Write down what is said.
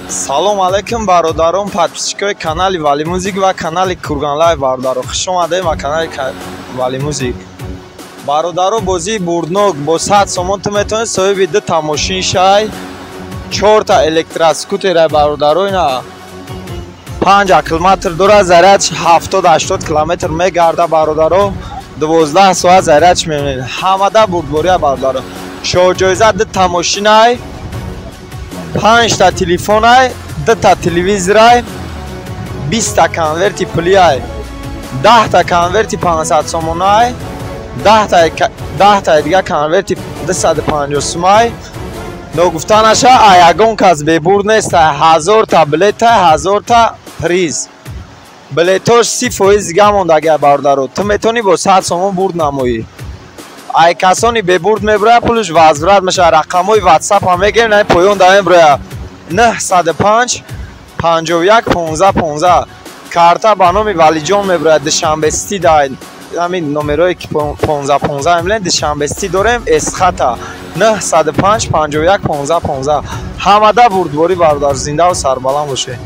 Салом алейкум бародарон, подписчикои канали Вали Музик ва канали Курганлайв бародаро. Хуш омадед ва канали Вали Музик. Бародаро бозии бурднок бо 100 сомон ту метавонед соҳиби 2 та мошин шай, 4 та электроскутера бародаро ина 5 километр дора зарядш 70-80 километр мегарда бародаро 12 соат зарядш мемонед. Ҳамада бурдбория бародаро. Шоҳҷоиза 2 та мошинай, 5 та телефонай, 2 та телевизорай, 20 та конверти пулиай, 10 та конверти 500 сомонай, 10 та дига конверти 250 сомай. Ногуфтанаша ягон кас бебурд нест. 1000 та билет, 1000 та приз. билетош 30% дига мондагия бародаро. Ту метавонӣ бо 100 сомон бурд намоӣ. ай касони бебурд мебурая пулш возврат меша. рақамои ватсап ҳам мегем на поён да мебурая 905 51 15 15. карта ба номи Валиҷон мебурая. душанбе сити да ҳамин номерое ки 15 15 мебинед. душанбе сити дорем эсхата 905 51 15 15. ҳамада бурдборӣ бародар. зиндаву сарбаланд бошед.